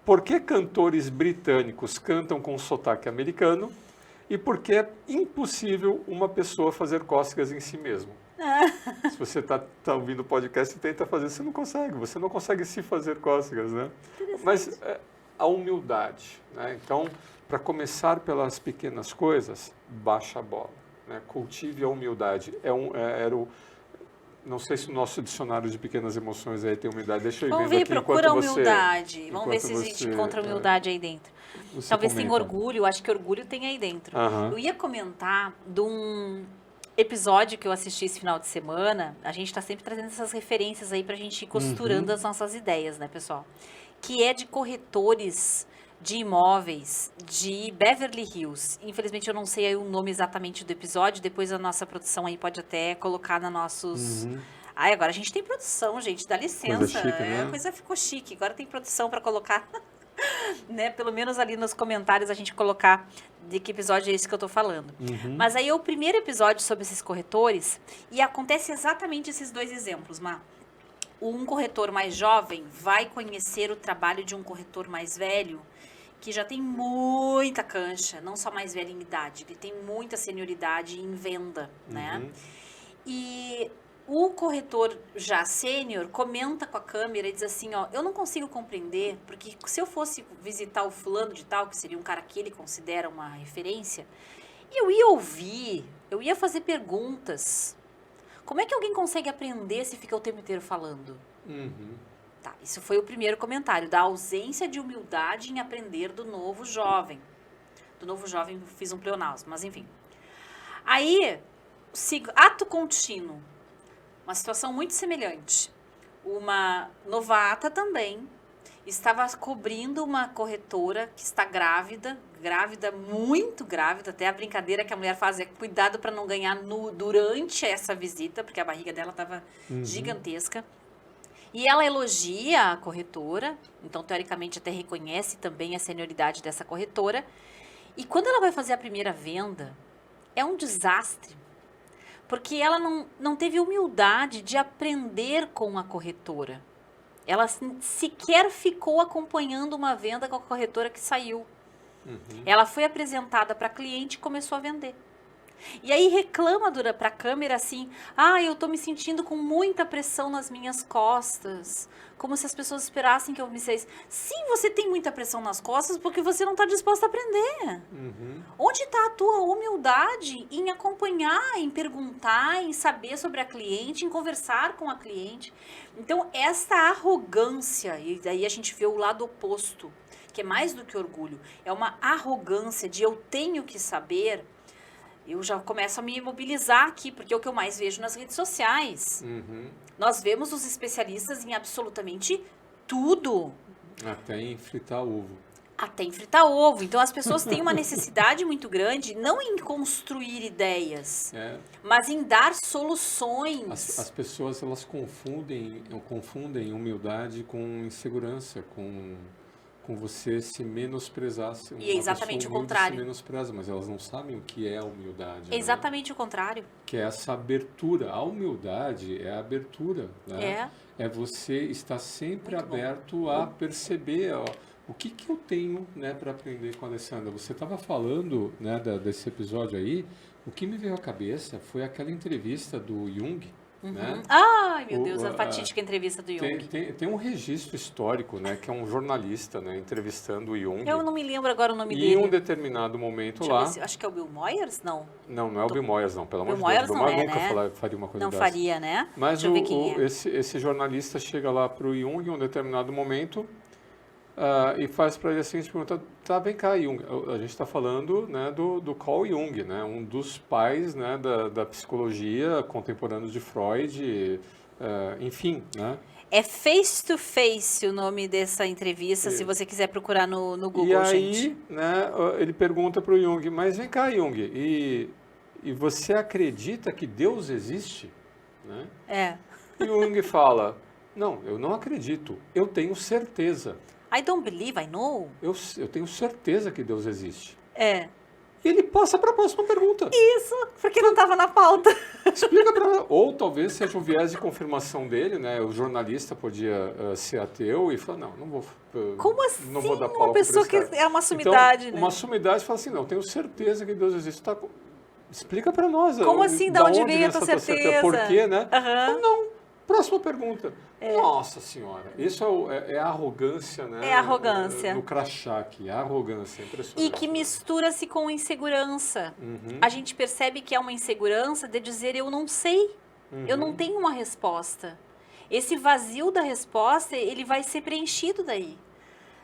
B: por que cantores britânicos cantam com sotaque americano e por que é impossível uma pessoa fazer cócegas em si mesmo. Se você está ouvindo o podcast e tenta fazer, você não consegue se fazer cócegas, né? Mas a humildade, né? Então, para começar pelas pequenas coisas, baixa a bola, né? Cultive a humildade. Não sei se o nosso dicionário de pequenas emoções aí tem humildade. Deixa eu ir
A: Vamos
B: vendo
A: ver,
B: aqui
A: procura humildade. Vamos ver se a gente
B: você,
A: encontra humildade aí dentro. Talvez tenha
B: comenta.
A: orgulho, acho que orgulho tem aí dentro.
B: Aham.
A: Eu ia comentar de um episódio que eu assisti esse final de semana. A gente está sempre trazendo essas referências aí pra gente ir costurando as nossas ideias, né, pessoal? Que é de corretores de imóveis de Beverly Hills. Infelizmente eu não sei aí o nome exatamente do episódio, depois a nossa produção aí pode até colocar na nossos... Ai, agora a gente tem produção, gente, dá licença.
B: Coisa chique, né?
A: A coisa ficou chique, agora tem produção para colocar, né? Pelo menos ali nos comentários a gente colocar de que episódio é esse que eu tô falando. Mas aí é o primeiro episódio sobre esses corretores e acontece exatamente esses 2 exemplos, Má. Um corretor mais jovem vai conhecer o trabalho de um corretor mais velho que já tem muita cancha, não só mais velho em idade, ele tem muita senioridade em venda, né? E o corretor já sênior comenta com a câmera e diz assim, ó, eu não consigo compreender, porque se eu fosse visitar o fulano de tal, que seria um cara que ele considera uma referência, eu ia ouvir, eu ia fazer perguntas. Como é que alguém consegue aprender se fica o tempo inteiro falando?
B: Uhum.
A: Tá, isso foi o primeiro comentário, da ausência de humildade em aprender do novo jovem. Do novo jovem eu fiz um pleonasmo, mas enfim. Aí, ato contínuo. Uma situação muito semelhante. Uma novata também estava cobrindo uma corretora que está grávida, muito grávida, até a brincadeira que a mulher faz é cuidado para não ganhar nu durante essa visita, porque a barriga dela estava gigantesca. E ela elogia a corretora, então teoricamente até reconhece também a senioridade dessa corretora. E quando ela vai fazer a primeira venda, é um desastre, porque ela não teve humildade de aprender com a corretora. Ela sequer ficou acompanhando uma venda com a corretora que saiu. Ela foi apresentada para a cliente e começou a vender. E aí reclama para a câmera assim, eu tô me sentindo com muita pressão nas minhas costas, como se as pessoas esperassem que eu me dissesse, sim, você tem muita pressão nas costas porque você não está disposta a aprender. Onde está a tua humildade em acompanhar, em perguntar, em saber sobre a cliente, em conversar com a cliente? Então, essa arrogância, e daí a gente vê o lado oposto, que é mais do que orgulho, é uma arrogância de eu tenho que saber. Eu já começo a me mobilizar aqui, porque é o que eu mais vejo nas redes sociais. Nós vemos os especialistas em absolutamente tudo.
B: Até em fritar ovo.
A: Até em fritar ovo. Então, as pessoas têm uma necessidade muito grande, não em construir ideias, mas em dar soluções.
B: As pessoas, elas confundem humildade com insegurança, com você se menosprezar.
A: E é exatamente o contrário.
B: Se menospreza, mas elas não sabem o que é a humildade.
A: É exatamente o contrário.
B: Que é essa abertura. A humildade é a abertura. Né? É você estar sempre muito aberto bom. A perceber o que eu tenho, né, para aprender com a Alessandra. Você estava falando, né, desse episódio aí. O que me veio à cabeça foi aquela entrevista do Jung. Né?
A: Ai, meu Deus, a fatídica entrevista do Jung.
B: Tem um registro histórico, né, que é um jornalista, né, entrevistando o Jung.
A: Eu não me lembro agora o nome dele.
B: Em um determinado momento lá...
A: acho que é o Bill Moyers, não?
B: Não é o Bill Moyers, não. Pelo amor de Deus.
A: Moyers
B: Bill Moyers nunca faria uma coisa
A: não
B: dessa.
A: Não faria, né?
B: Mas esse jornalista chega lá para o Jung em um determinado momento e faz para ele a seguinte pergunta: tá, vem cá, Jung. A gente está falando, né, do Carl Jung, né, um dos pais, né, da psicologia contemporânea de Freud, enfim, né?
A: É Face to Face o nome dessa entrevista, se você quiser procurar no Google,
B: e aí,
A: gente.
B: Né, ele pergunta para o Jung, mas vem cá, Jung, e você acredita que Deus existe? Né? E o Jung fala, não, eu não acredito, eu tenho certeza.
A: I don't believe, I know.
B: Eu tenho certeza que Deus existe.
A: E
B: ele passa para a próxima pergunta.
A: Isso, porque não estava na pauta.
B: Explica para... Ou talvez seja um viés de confirmação dele, né? O jornalista podia ser ateu e falar, não vou...
A: Como assim?
B: Não vou dar palco
A: uma pessoa que é uma sumidade,
B: então,
A: né?
B: Uma sumidade fala assim, não, tenho certeza que Deus existe. Tá... Explica para nós.
A: Como assim? Da onde veio a tua certeza?
B: Por quê, né?
A: Não.
B: Próxima pergunta. Nossa Senhora, isso é a arrogância, né?
A: É a arrogância.
B: No crachá aqui, a arrogância, impressionante.
A: E que mistura-se com insegurança. A gente percebe que é uma insegurança de dizer eu não sei, eu não tenho uma resposta. Esse vazio da resposta, ele vai ser preenchido daí.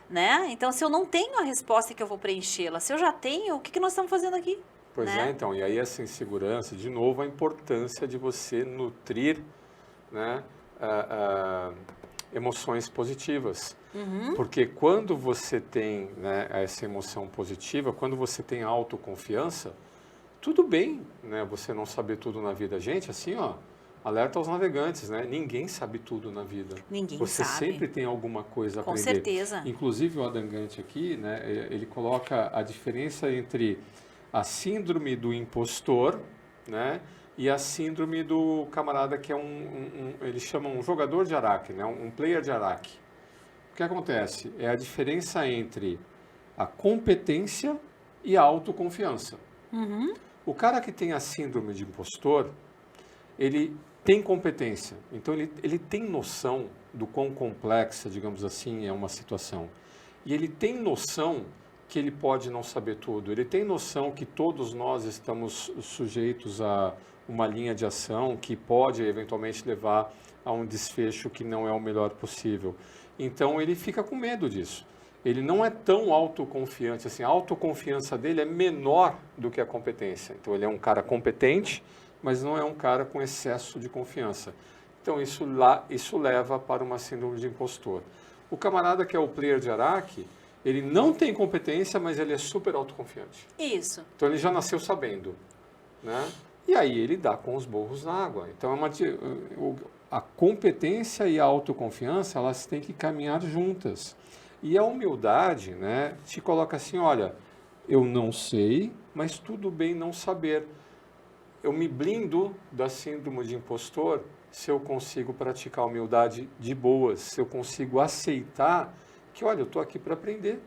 A: Né? Então, se eu não tenho a resposta, que eu vou preenchê-la. Se eu já tenho, o que nós estamos fazendo aqui?
B: Pois
A: né?
B: Então, e aí essa insegurança, de novo, a importância de você nutrir, né, emoções positivas. Porque quando você tem, né, essa emoção positiva, quando você tem autoconfiança, tudo bem, né, você não saber tudo na vida. Gente, assim, ó, alerta aos navegantes, né? Ninguém sabe tudo na vida.
A: Ninguém
B: você
A: sabe.
B: Sempre tem alguma coisa a aprender.
A: Com certeza.
B: Inclusive o Adam Grant aqui, né, ele coloca a diferença entre a síndrome do impostor, né, e a síndrome do camarada que é eles chamam um jogador de araque, né? Um player de araque. O que acontece? É a diferença entre a competência e a autoconfiança. O cara que tem a síndrome de impostor, ele tem competência. Então, ele tem noção do quão complexa, digamos assim, é uma situação. E ele tem noção que ele pode não saber tudo. Ele tem noção que todos nós estamos sujeitos a uma linha de ação que pode eventualmente levar a um desfecho que não é o melhor possível. Então ele fica com medo disso. Ele não é tão autoconfiante, assim, a autoconfiança dele é menor do que a competência. Então ele é um cara competente, mas não é um cara com excesso de confiança. Então isso leva para uma síndrome de impostor. O camarada que é o player de Araque, ele não tem competência, mas ele é super autoconfiante.
A: Isso.
B: Então ele já nasceu sabendo, né? E aí ele dá com os burros na água. Então a competência e a autoconfiança, elas têm que caminhar juntas. E a humildade, né, te coloca assim, olha, eu não sei, mas tudo bem não saber. Eu me blindo da síndrome de impostor se eu consigo praticar a humildade de boas, se eu consigo aceitar que, olha, eu estou aqui para aprender.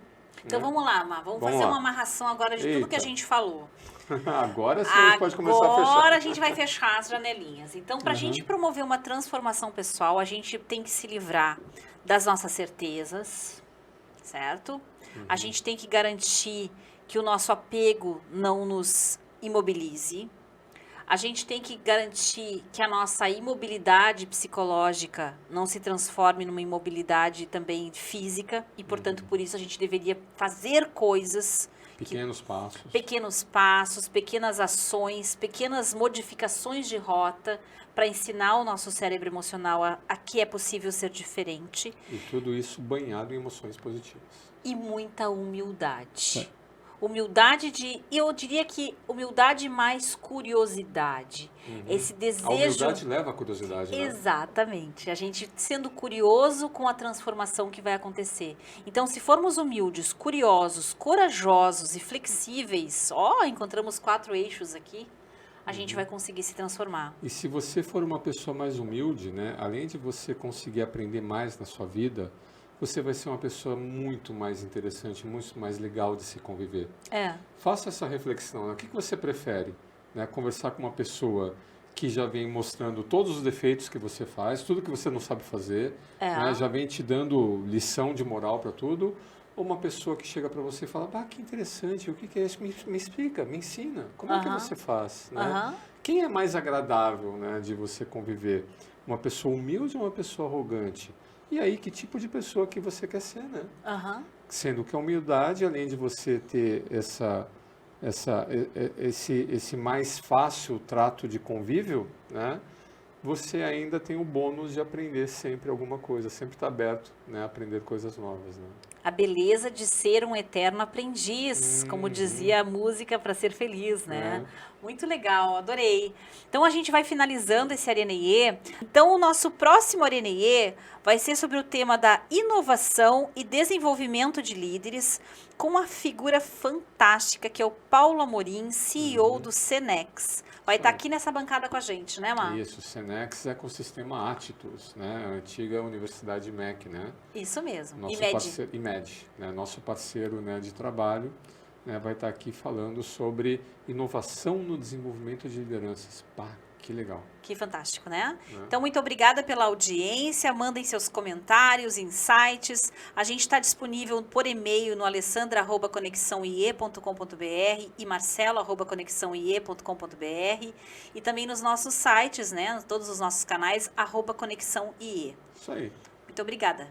A: Então vamos lá, Mar, vamos fazer uma amarração agora de tudo que a gente falou.
B: Agora sim a gente pode começar a fechar.
A: Agora a gente vai fechar as janelinhas. Então, para a gente promover uma transformação pessoal, a gente tem que se livrar das nossas certezas, certo? A gente tem que garantir que o nosso apego não nos imobilize. A gente tem que garantir que a nossa imobilidade psicológica não se transforme numa imobilidade também física e, portanto, por isso a gente deveria fazer coisas...
B: Pequenos
A: passos, pequenas ações, pequenas modificações de rota para ensinar o nosso cérebro emocional a que é possível ser diferente.
B: E tudo isso banhado em emoções positivas.
A: E muita humildade.
B: É.
A: Eu diria que humildade mais curiosidade. Esse desejo...
B: A humildade leva à curiosidade, né?
A: Exatamente. A gente sendo curioso com a transformação que vai acontecer. Então, se formos humildes, curiosos, corajosos e flexíveis, encontramos 4 eixos aqui, a gente vai conseguir se transformar.
B: E se você for uma pessoa mais humilde, né, além de você conseguir aprender mais na sua vida, você vai ser uma pessoa muito mais interessante, muito mais legal de se conviver. Faça essa reflexão. Né? O que você prefere? Né? Conversar com uma pessoa que já vem mostrando todos os defeitos que você faz, tudo que você não sabe fazer, né? Já vem te dando lição de moral para tudo, ou uma pessoa que chega para você e fala, que interessante, o que é isso? Me explica, me ensina. Como é que você faz? Né? Quem é mais agradável, né, de você conviver? Uma pessoa humilde ou uma pessoa arrogante? E aí, que tipo de pessoa que você quer ser, né? Sendo que a humildade, além de você ter esse mais fácil trato de convívio, né? Você ainda tem o bônus de aprender sempre alguma coisa, sempre está aberto, né, a aprender coisas novas, né?
A: A beleza de ser um eterno aprendiz, como dizia a música para ser feliz, né? Muito legal, adorei. Então a gente vai finalizando esse Arenê. Então o nosso próximo Arenê vai ser sobre o tema da inovação e desenvolvimento de líderes, com uma figura fantástica que é o Paulo Amorim, CEO do Senex. Vai estar aqui nessa bancada com a gente, né, Mar?
B: Isso, o Senex é com o sistema Athitos, né? A antiga Universidade MEC, né?
A: Isso mesmo.
B: IMED, né? Nosso parceiro, né, de trabalho, né, vai estar aqui falando sobre inovação no desenvolvimento de lideranças. Que legal.
A: Que fantástico, né? Então, muito obrigada pela audiência. Mandem seus comentários, insights. A gente está disponível por e-mail no alessandra@conexãoie.com.br e marcelo@conexãoie.com.br e também nos nossos sites, né? Todos os nossos canais, @conexãoie.
B: Isso aí.
A: Muito obrigada.